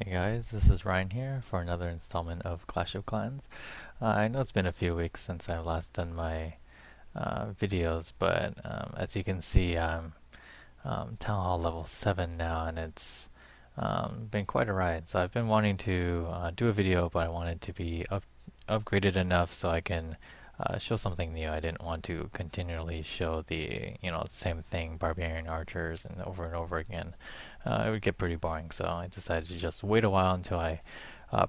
Hey guys, this is Ryan here for another installment of Clash of Clans. I know it's been a few weeks since I've last done my videos, but as you can see, I'm Town Hall level 7 now, and it's been quite a ride. So I've been wanting to do a video, but I wanted to be upgraded enough so I can show something new. I didn't want to continually show the same thing, Barbarian Archers, and over again. It would get pretty boring, so I decided to just wait a while until I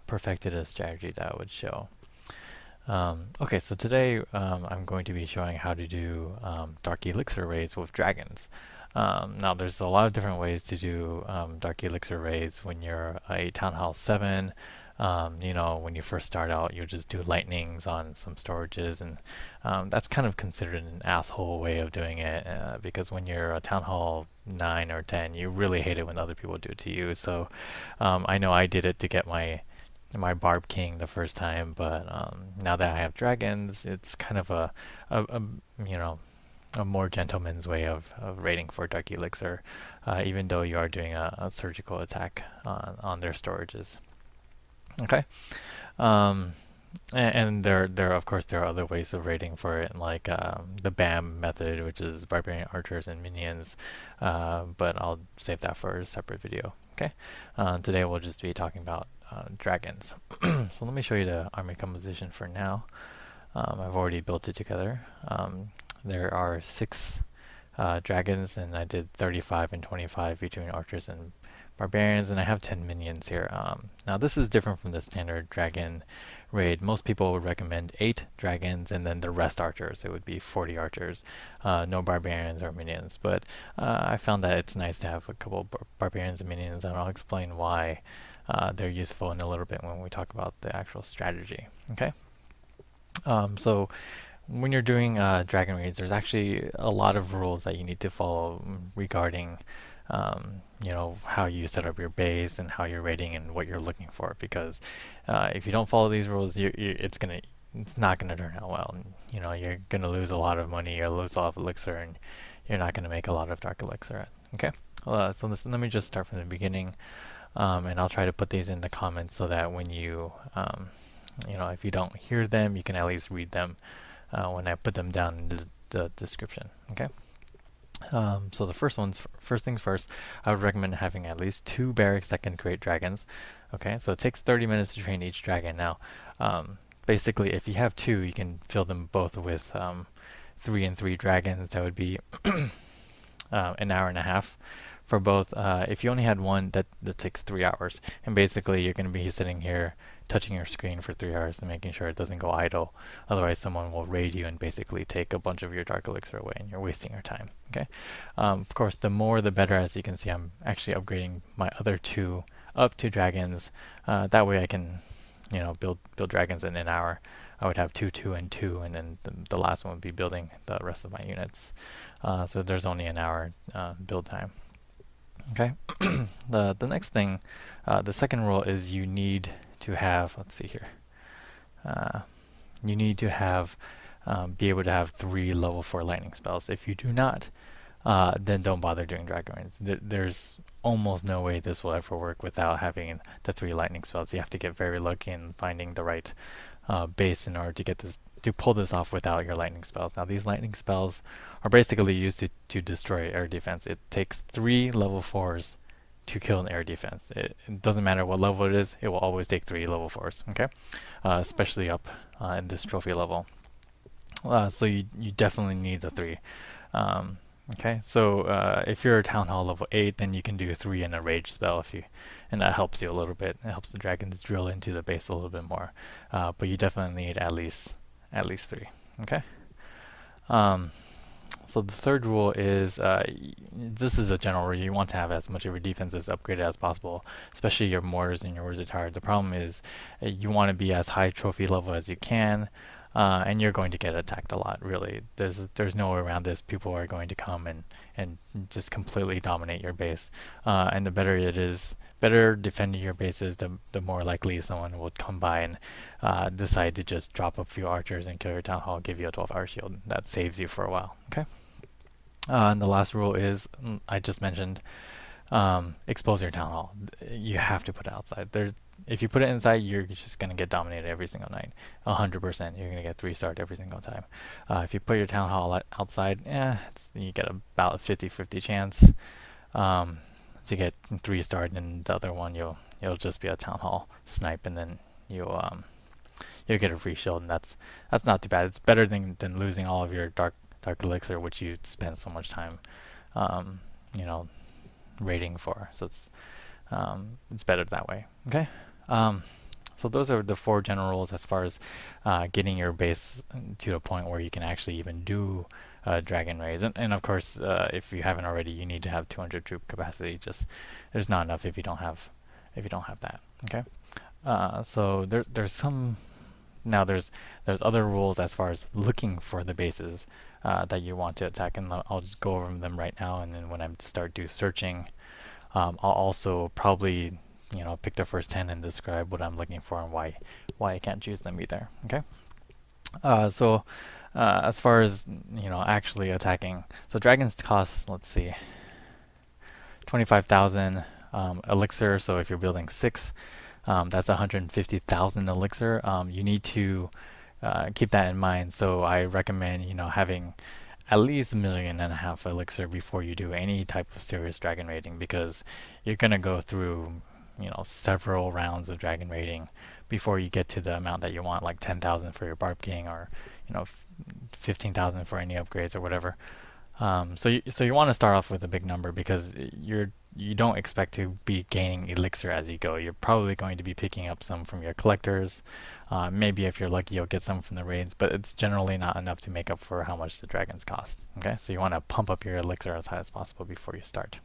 perfected a strategy that I would show. Okay, so today I'm going to be showing how to do Dark Elixir raids with dragons. Now, there's a lot of different ways to do Dark Elixir raids when you're a Town Hall 7. When you first start out, you'll just do lightnings on some storages, and that's kind of considered an asshole way of doing it because when you're a Town Hall 9 or 10, you really hate it when other people do it to you. So I know I did it to get my Barb King the first time, but now that I have dragons, it's kind of a a more gentleman's way of raiding for Dark Elixir, even though you are doing a surgical attack on their storages. Okay. Um, and there of course there are other ways of rating for it, like the BAM method, which is Barbarian Archers and Minions, but I'll save that for a separate video. Okay. Today we'll just be talking about dragons. So let me show you the army composition for now. I've already built it together. There are 6 dragons, and I did 35 and 25 between archers and barbarians, and I have 10 minions here. Now this is different from the standard dragon raid. Most people would recommend 8 dragons and then the rest archers. It would be 40 archers, no barbarians or minions. But I found that it's nice to have a couple barbarians and minions, and I'll explain why they're useful in a little bit when we talk about the actual strategy. Okay. So when you're doing dragon raids, there's actually a lot of rules that you need to follow regarding how you set up your base and how you're raiding and what you're looking for. Because if you don't follow these rules, it's not gonna turn out well. And, you're gonna lose a lot of money, or lose a lot of elixir, and you're not gonna make a lot of dark elixir. Okay. So let me just start from the beginning, and I'll try to put these in the comments so that when if you don't hear them, you can at least read them when I put them down in the description. Okay. So the first things first, I would recommend having at least 2 barracks that can create dragons. Okay, so it takes 30 minutes to train each dragon. Now, basically, if you have 2, you can fill them both with 3 and 3 dragons. That would be an hour and a half for both. If you only had 1, that takes 3 hours. And basically, you're going to be sitting here touching your screen for 3 hours and making sure it doesn't go idle. Otherwise, someone will raid you and basically take a bunch of your dark elixir away, and you're wasting your time. Okay. Of course, the more the better. As you can see, I'm actually upgrading my other 2 up to dragons. That way, I can, build dragons in an hour. I would have 2, 2, and 2, and then the last one would be building the rest of my units. So there's only an hour build time. Okay. The next thing, the second rule is you need to have, let's see here, you need to have be able to have 3 level 4 lightning spells. If you do not, then don't bother doing dragon raids. There's almost no way this will ever work without having the 3 lightning spells. You have to get very lucky in finding the right base in order to get this, to pull this off without your lightning spells. Now these lightning spells are basically used to destroy air defense. It takes 3 level 4s to kill an air defense. It doesn't matter what level it is, it will always take 3 level 4s, okay? Especially up in this trophy level. So you definitely need the 3. Okay, so if you're a Town Hall level 8, then you can do 3 in a rage spell and that helps you a little bit. It helps the dragons drill into the base a little bit more. But you definitely need at least 3. Okay. So the third rule is, this is a general rule. You want to have as much of your defenses upgraded as possible, especially your mortars and your wizard tower. The problem is you want to be as high trophy level as you can, and you're going to get attacked a lot, really. There's no way around this. People are going to come and just completely dominate your base. And the better it is, better defending your base is, the more likely someone will come by and decide to just drop a few archers and kill your town hall, give you a 12-hour shield. That saves you for a while. Okay. And the last rule is, I just mentioned, expose your town hall. You have to put it outside. If you put it inside, you're just gonna get dominated every single night. 100%. You're gonna get 3-starred every single time. If you put your town hall outside, you get about a 50-50 chance to get 3-starred, and the other one you'll just be a town hall snipe, and then you'll get a free shield, and that's not too bad. It's better than losing all of your dark elixir, which you spend so much time you know, raiding for. So it's better that way. Okay. So those are the 4 general rules as far as getting your base to a point where you can actually even do dragon raids. And of course, if you haven't already, you need to have 200 troop capacity. Just there's not enough if you don't have that. Okay. So there's some. Now there's other rules as far as looking for the bases that you want to attack, and I'll just go over them right now. And then when I start searching, I'll also probably pick the first 10 and describe what I'm looking for and why I can't choose them either. Okay. So as far as actually attacking, so dragons cost, let's see, 25,000 elixir. So if you're building 6, that's 150,000 elixir. You need to keep that in mind. So I recommend having at least 1.5 million elixir before you do any type of serious dragon raiding, because you're gonna go through several rounds of dragon raiding before you get to the amount that you want, like 10,000 for your Barb King, or 15,000 for any upgrades or whatever. So you want to start off with a big number, because you don't expect to be gaining elixir as you go. You're probably going to be picking up some from your collectors. Maybe if you're lucky, you'll get some from the raids, but it's generally not enough to make up for how much the dragons cost. Okay, so you want to pump up your elixir as high as possible before you start.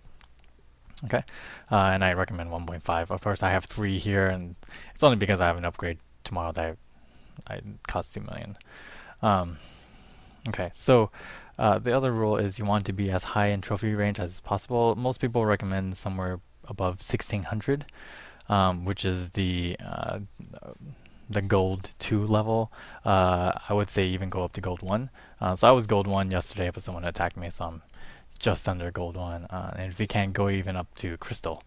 Okay, and I recommend 1.5. Of course, I have 3 here, and it's only because I have an upgrade tomorrow that I cost 2 million. Okay, so the other rule is you want to be as high in trophy range as possible. Most people recommend somewhere above 1600, which is the gold 2 level. I would say even go up to gold 1. So I was gold 1 yesterday, but someone attacked me, so I'm just under gold 1. And if you can, go even up to crystal,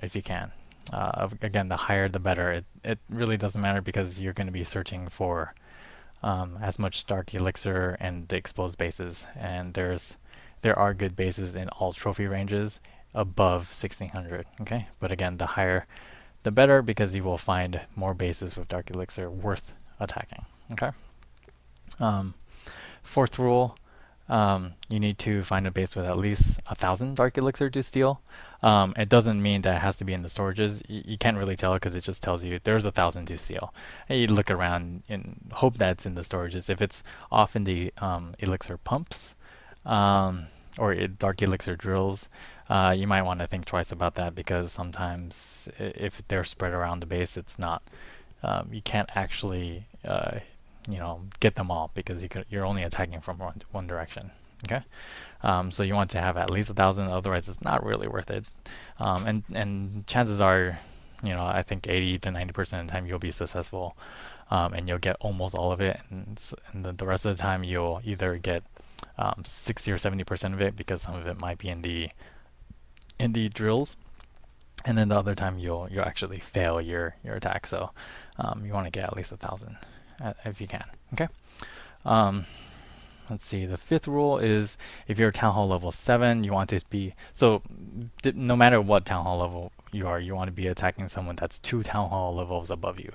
if you can. Again, the higher the better. It really doesn't matter, because you're going to be searching for as much dark elixir and the exposed bases, and there are good bases in all trophy ranges above 1600. Okay, but again, the higher the better, because you will find more bases with dark elixir worth attacking. Okay. 4th rule, you need to find a base with at least 1,000 dark elixir to steal. It doesn't mean that it has to be in the storages. You can't really tell, because it just tells you there's 1,000 to steal. And you look around and hope that it's in the storages. If it's off in the elixir pumps or dark elixir drills, you might want to think twice about that, because sometimes if they're spread around the base, it's not. You can't actually get them all, because you're only attacking from one direction. Okay, so you want to have at least 1,000, otherwise it's not really worth it. And chances are, I think 80 to 90% of the time you'll be successful, and you'll get almost all of it, and the rest of the time you'll either get 60 or 70% of it, because some of it might be in the drills, and then the other time you'll actually fail your attack. So you want to get at least 1,000 if you can. Okay. Let's see, the 5th rule is if you're town hall level 7, you want to be, so no matter what town hall level you are, you want to be attacking someone that's 2 town hall levels above you.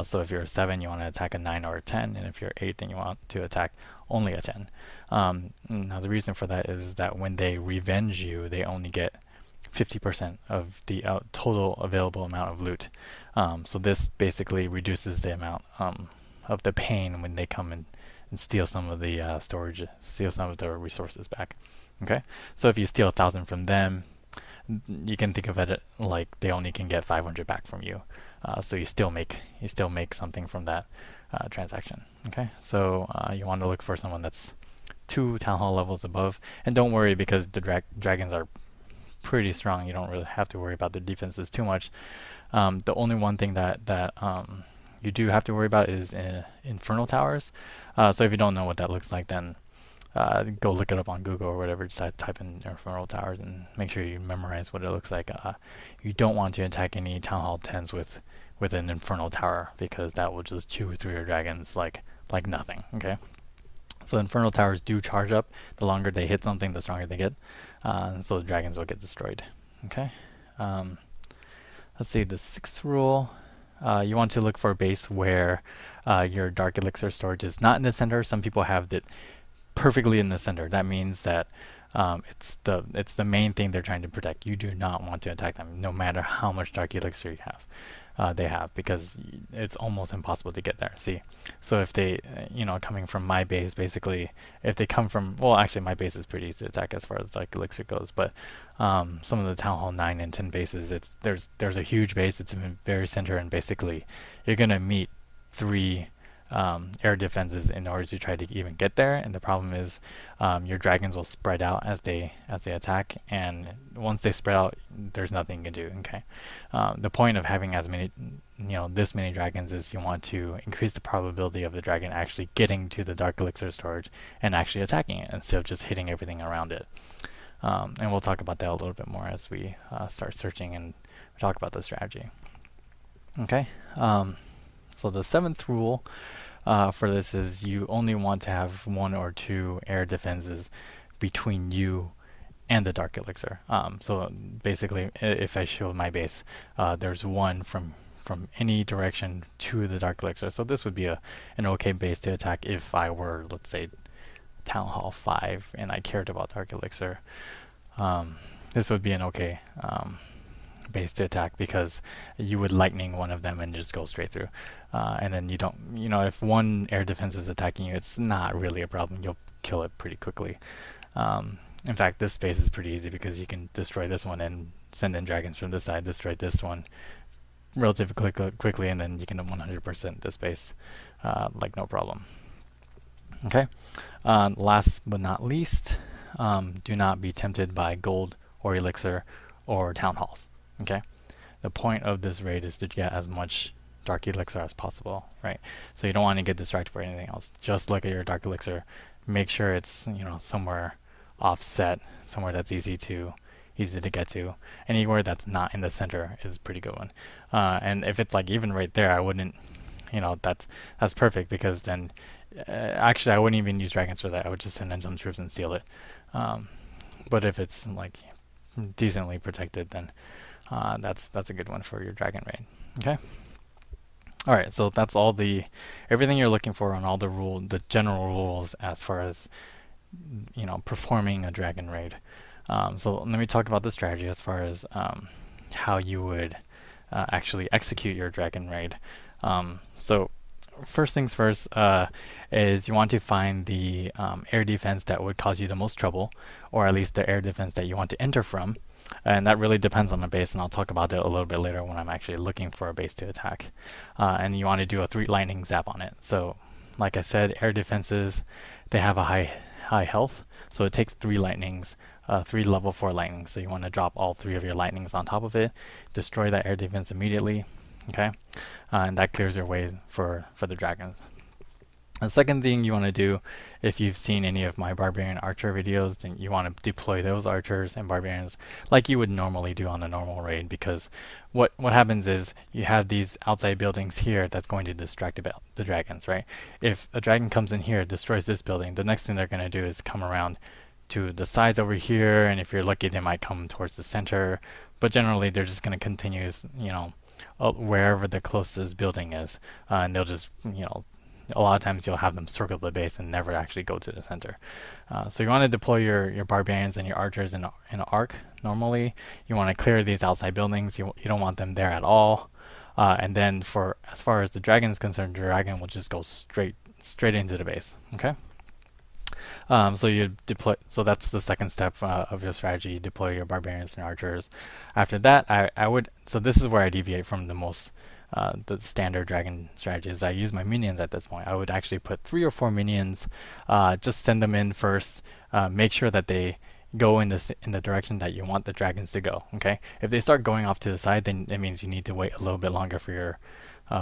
So if you're a 7, you want to attack a 9 or a 10, and if you're 8, then you want to attack only a 10. Now the reason for that is that when they revenge you, they only get 50% of the total available amount of loot. So this basically reduces the amount of the pain when they come and steal some of the storage, steal some of the resources back. Okay, so if you steal 1,000 from them, you can think of it like they only can get 500 back from you. So you still make something from that transaction. Okay, so you want to look for someone that's 2 town hall levels above, and don't worry, because the dragons are pretty strong. You don't really have to worry about their defenses too much. The only one thing that you do have to worry about is infernal towers. So if you don't know what that looks like, then go look it up on Google or whatever. Just type in Infernal Towers and make sure you memorize what it looks like. You don't want to attack any Town Hall 10s with an Infernal Tower, because that will just chew through your dragons like nothing. Okay. So Infernal Towers do charge up. The longer they hit something, the stronger they get. So the dragons will get destroyed. Okay. Let's see, the 6th rule. You want to look for a base where your Dark Elixir storage is not in the center. Some people have it perfectly in the center. That means that it's the main thing they're trying to protect. You do not want to attack them, no matter how much Dark Elixir you have. They have, because it's almost impossible to get there. See, so if they, coming from my base, basically, if they come from, well, actually, my base is pretty easy to attack as far as Dark Elixir goes, but some of the Town Hall 9 and 10 bases, there's a huge base. It's in the very center, and basically, you're gonna meet 3 air defenses in order to try to even get there. And the problem is your dragons will spread out as they attack, and once they spread out, there's nothing you can do. Okay. The point of having as many, this many dragons is you want to increase the probability of the dragon actually getting to the Dark Elixir storage and actually attacking it, instead of just hitting everything around it. And we'll talk about that a little bit more as we start searching and talk about the strategy. Okay. So the 7th rule for this is you only want to have 1 or 2 air defenses between you and the Dark Elixir. So basically, if I show my base, there's 1 from any direction to the Dark Elixir. So this would be an okay base to attack if I were, let's say, Town Hall 5 and I cared about Dark Elixir. This would be an okay base to attack, because you would lightning one of them and just go straight through. And then you don't, if 1 air defense is attacking you, it's not really a problem. You'll kill it pretty quickly. In fact, this base is pretty easy, because you can destroy this one and send in dragons from this side, destroy this one relatively quickly, and then you can 100% this base like no problem. Okay. Last but not least, do not be tempted by gold or elixir or town halls. Okay. The point of this raid is to get as much Dark Elixir as possible, right? So you don't want to get distracted for anything else. Just look at your Dark Elixir. Make sure it's somewhere offset, somewhere that's easy to get to. Anywhere that's not in the center is a pretty good one. And if it's like even right there, I wouldn't, that's perfect, because then actually I wouldn't even use dragons for that. I would just send in some troops and steal it. But if it's like decently protected, then that's a good one for your dragon raid. Okay. All right, so that's everything you're looking for on all the general rules as far as performing a dragon raid. So let me talk about the strategy as far as how you would actually execute your dragon raid. So first things first is you want to find the air defense that would cause you the most trouble, or at least the air defense that you want to enter from. And that really depends on the base, and I'll talk about it a little bit later when I'm actually looking for a base to attack. And you want to do a 3 lightning zap on it. So like I said, air defenses, they have a high health, so it takes 3 lightnings, 3 level 4 lightnings. So you want to drop all 3 of your lightnings on top of it, destroy that air defense immediately. Okay, and that clears your way for the dragons. The second thing you want to do, if you've seen any of my Barbarian Archer videos, then you want to deploy those archers and barbarians like you would normally do on a normal raid, because what happens is you have these outside buildings here that's going to distract the dragons, right? If a dragon comes in here, destroys this building, the next thing they're going to do is come around to the sides over here, and if you're lucky, they might come towards the center, but generally they're just going to continue, wherever the closest building is, and they'll just, a lot of times you'll have them circle the base and never actually go to the center. So you want to deploy your barbarians and your archers in an arc. Normally, you want to clear these outside buildings. You don't want them there at all. And then as far as the dragon is concerned, the dragon will just go straight into the base. Okay. So you deploy. So that's the second step of your strategy. You deploy your barbarians and archers. After that, I would. So this is where I deviate from the standard dragon strategies. I use my minions at this point. I would actually put 3 or 4 minions. Just send them in first. Make sure that they go in the direction that you want the dragons to go. Okay. If they start going off to the side, then it means you need to wait a little bit longer for your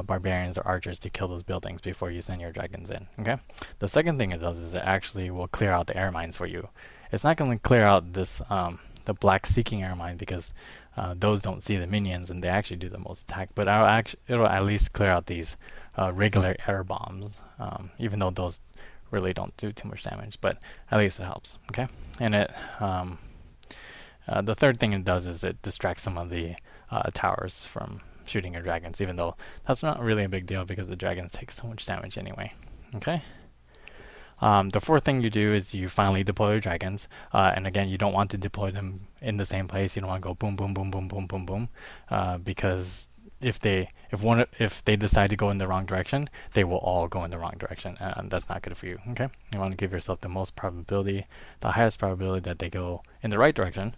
barbarians or archers to kill those buildings before you send your dragons in. Okay. The second thing it does is it actually will clear out the air mines for you. It's not going to clear out this the black seeking air mine because those don't see the minions and they actually do the most attack. But it'll at least clear out these regular air bombs, even though those really don't do too much damage. But at least it helps. Okay. And it the third thing it does is it distracts some of the towers from shooting your dragons, even though that's not really a big deal because the dragons take so much damage anyway. Okay. The fourth thing you do is you finally deploy your dragons, and again, you don't want to deploy them in the same place. You don't want to go boom, boom, boom, boom, boom, boom, boom, because if they decide to go in the wrong direction, they will all go in the wrong direction, and that's not good for you. Okay, you want to give yourself the most probability, the highest probability that they go in the right direction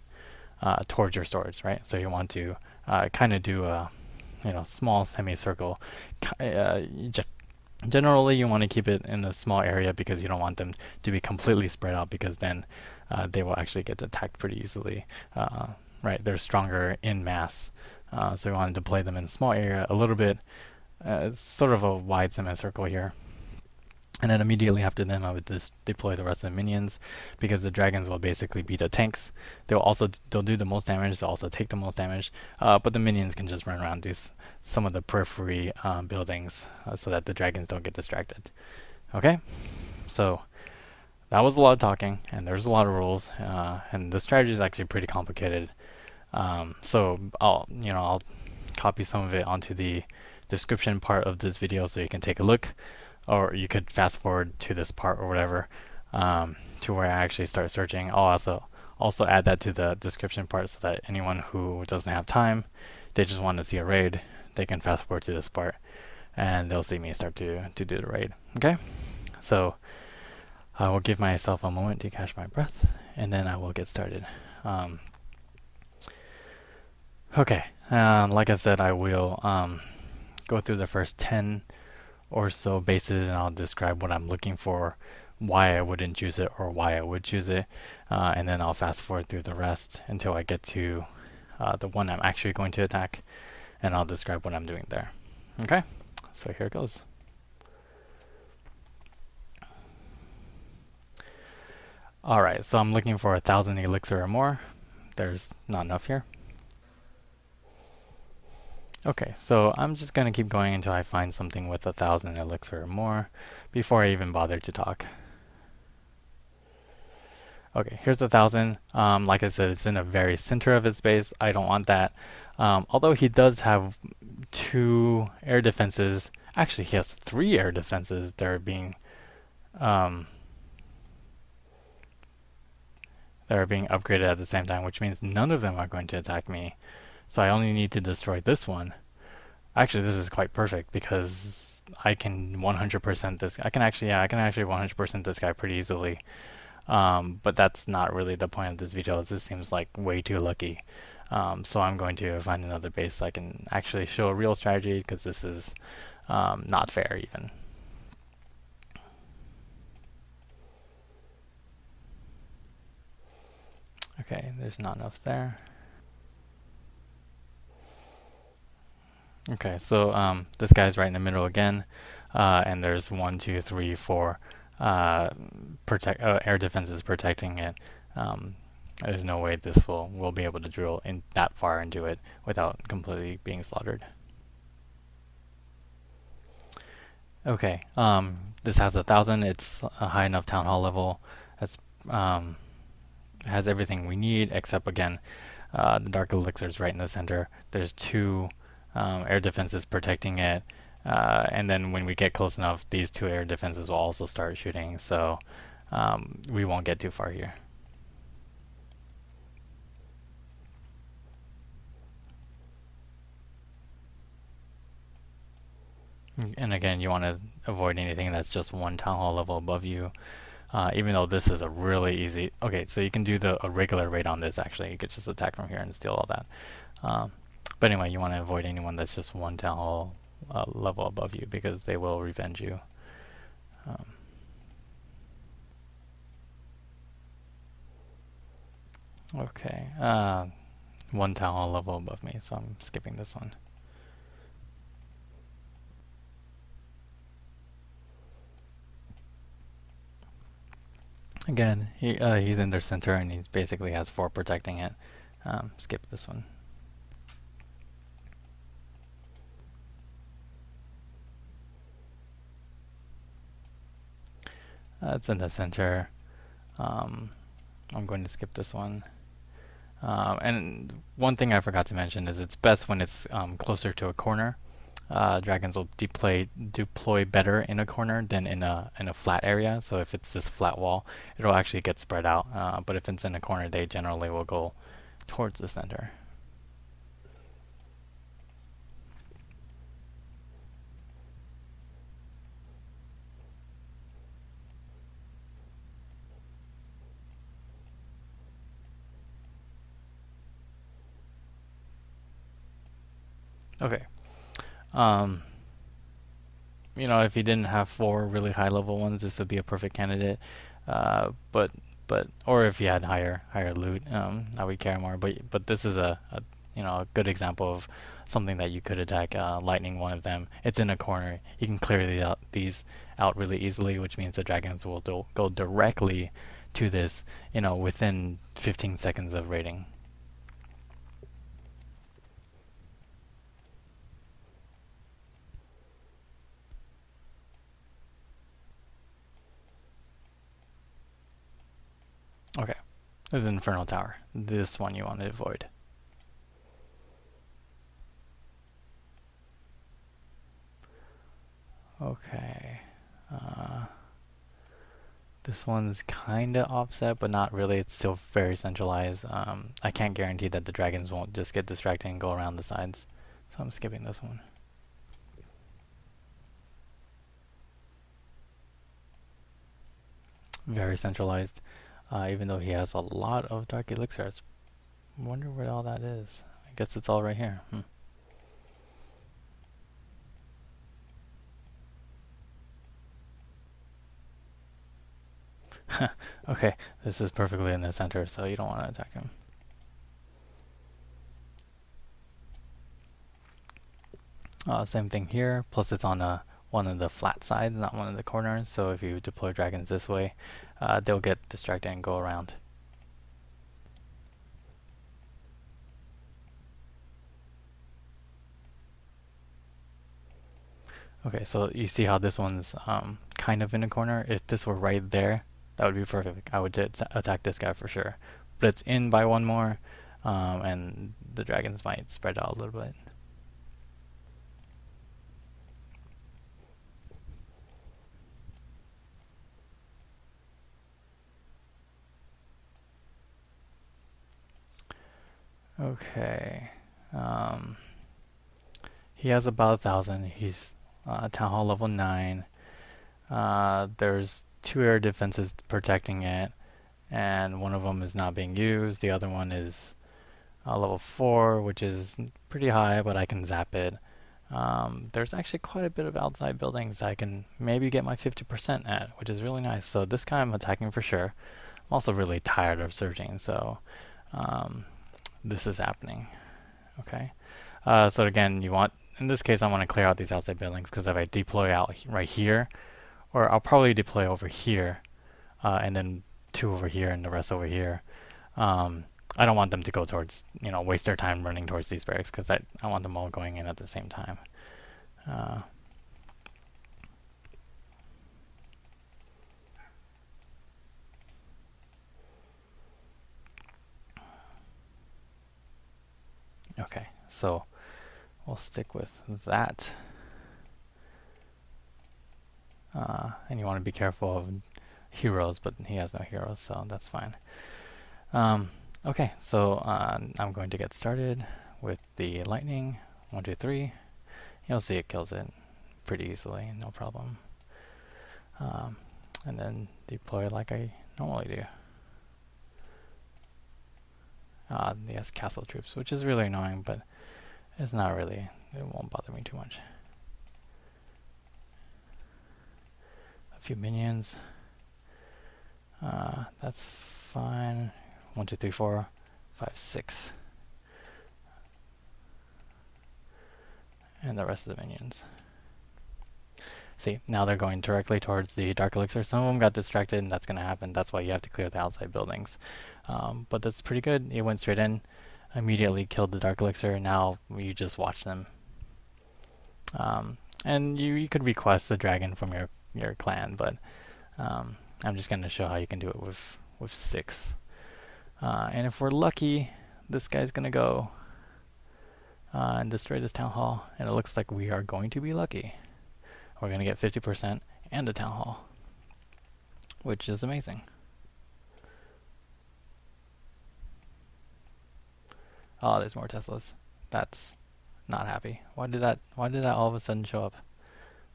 towards your storage, right? So you want to kind of do a small semicircle. Generally, you want to keep it in a small area because you don't want them to be completely spread out because then they will actually get attacked pretty easily. Right? They're stronger in mass. So you want to deploy them in a small area a little bit. It's sort of a wide semicircle here. And then immediately after them, I would just deploy the rest of the minions because the dragons will basically be the tanks. They'll do the most damage. They'll also take the most damage. But the minions can just run around, do some of the periphery buildings so that the dragons don't get distracted. Okay, so that was a lot of talking, and there's a lot of rules, and the strategy is actually pretty complicated. So I'll copy some of it onto the description part of this video so you can take a look. Or you could fast forward to this part or whatever, to where I actually start searching. I'll also add that to the description part so that anyone who doesn't have time, they just want to see a raid, they can fast forward to this part and they'll see me start to do the raid. Okay, so I will give myself a moment to catch my breath and then I will get started. Okay, like I said, I will go through the first 10 or so bases and I'll describe what I'm looking for, why I wouldn't choose it or why I would choose it, and then I'll fast forward through the rest until I get to the one I'm actually going to attack, and I'll describe what I'm doing there. Okay, so here it goes. Alright, so I'm looking for 1,000 elixir or more. There's not enough here. Okay, so I'm just going to keep going until I find something with 1,000 elixir or more before I even bother to talk. Okay, here's 1,000. Like I said, it's in the very center of his base. I don't want that. Although he does have 2 air defenses. Actually, he has 3 air defenses that are being upgraded at the same time, which means none of them are going to attack me. So I only need to destroy this one. Actually, this is quite perfect because I can 100% this. I can actually 100% this guy pretty easily. But that's not really the point of this video. This seems like way too lucky. So I'm going to find another base so I can actually show a real strategy because this is not fair even. Okay, there's not enough there. Okay, so this guy's right in the middle again, and there's 1, 2, 3, 4 air defenses protecting it. There's no way this will be able to drill in that far into it without completely being slaughtered. Okay, this has 1,000. It's a high enough town hall level. It's has everything we need except again the Dark Elixir is right in the center. There's 2 air defenses protecting it, and then when we get close enough, these 2 air defenses will also start shooting, so we won't get too far here. And again, you want to avoid anything that's just 1 town hall level above you, even though this is a really easy. Okay, so you can do a regular raid on this. Actually, you could just attack from here and steal all that. But anyway, you want to avoid anyone that's just 1 town hall level above you because they will revenge you. Okay, 1 town hall level above me, so I'm skipping this one. Again, he's in their center and he basically has 4 protecting it. Skip this one. It's in the center. I'm going to skip this one. And one thing I forgot to mention is it's best when it's closer to a corner. Dragons will deploy better in a corner than in a flat area. So if it's this flat wall, it'll actually get spread out. But if it's in a corner, they generally will go towards the center. Okay. You know, if you didn't have 4 really high level ones, this would be a perfect candidate. But or if you had higher loot, I would care more. But this is a a good example of something that you could attack. Lightning one of them. It's in a corner. You can clear these out really easily, which means the dragons will go directly to this. Within 15 seconds of raiding. Okay, this is an Inferno Tower. This one you want to avoid. Okay. This one's kind of offset, but not really. It's still very centralized. I can't guarantee that the dragons won't just get distracted and go around the sides. So I'm skipping this one. Very centralized. Even though he has a lot of Dark Elixirs. I wonder where all that is. I guess it's all right here. Okay, this is perfectly in the center, so you don't want to attack him. Same thing here, plus it's on one of the flat sides, not one of the corners, so if you deploy dragons this way, they'll get distracted and go around. Okay, so you see how this one's kind of in a corner? If this were right there, that would be perfect. I would attack this guy for sure. But it's in by 1 more, and the dragons might spread out a little bit. Okay. He has about 1,000. He's Town Hall level 9. There's 2 air defenses protecting it, and one of them is not being used. The other one is level 4, which is pretty high, but I can zap it. There's actually quite a bit of outside buildings I can maybe get my 50% at, which is really nice. So this guy I'm attacking for sure. I'm also really tired of searching, so this is happening. Okay. So again, in this case, I want to clear out these outside buildings, because if I deploy out right here, or I'll probably deploy over here, and then 2 over here and the rest over here. I don't want them to go towards, waste their time running towards these barracks, because I want them all going in at the same time. Okay, so we'll stick with that. And you want to be careful of heroes, but he has no heroes, so that's fine. Okay, so I'm going to get started with the lightning. 1, 2, 3. You'll see it kills it pretty easily, no problem. And then deploy like I normally do. He has castle troops, which is really annoying, but it's not really, it won't bother me too much. A few minions. That's fine. 1, 2, 3, 4, 5, 6. And the rest of the minions. See, now they're going directly towards the Dark Elixir. Some of them got distracted, and that's going to happen. That's why you have to clear the outside buildings. But that's pretty good. It went straight in, immediately killed the Dark Elixir. Now you just watch them. And you could request the dragon from your clan, but I'm just going to show how you can do it with 6. And if we're lucky, this guy's going to go and destroy this town hall. And it looks like we are going to be lucky. We're going to get 50% and a town hall, which is amazing. Oh, there's more Teslas. That's not happy. Why did that all of a sudden show up?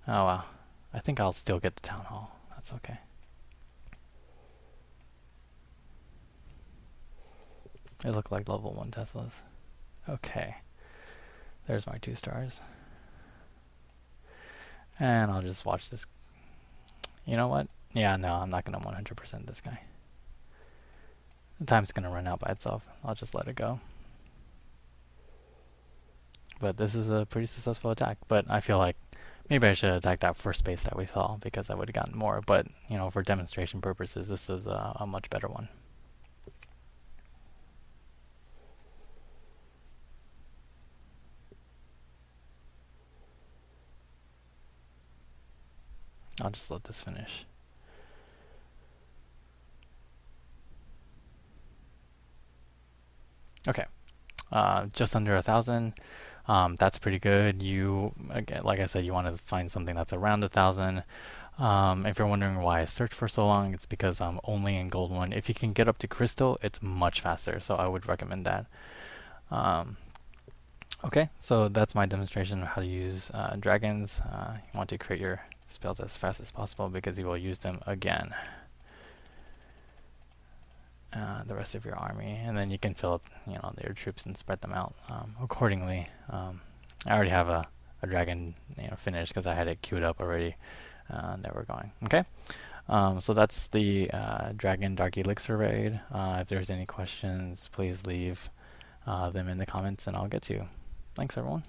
Oh wow. I think I'll still get the town hall. That's okay. They look like level 1 Teslas. Okay. There's my 2 stars. And I'll just watch this. You know what? Yeah, no, I'm not going to 100% this guy. The time's going to run out by itself. I'll just let it go. But this is a pretty successful attack. But I feel like maybe I should attack that first base that we saw, because I would have gotten more. But, you know, for demonstration purposes, this is a much better one. I'll just let this finish. Okay, just under 1,000. That's pretty good. Again, like I said, you want to find something that's around 1,000. If you're wondering why I searched for so long, it's because I'm only in gold 1. If you can get up to crystal, it's much faster, so I would recommend that. Okay, so that's my demonstration of how to use dragons. You want to create your spells as fast as possible because you will use them again. The rest of your army, and then you can fill up, you know, your troops and spread them out accordingly. I already have a dragon, you know, finished because I had it queued up already. There we're going. Okay, so that's the Dragon Dark Elixir raid. If there's any questions, please leave them in the comments, and I'll get to you. Thanks, everyone.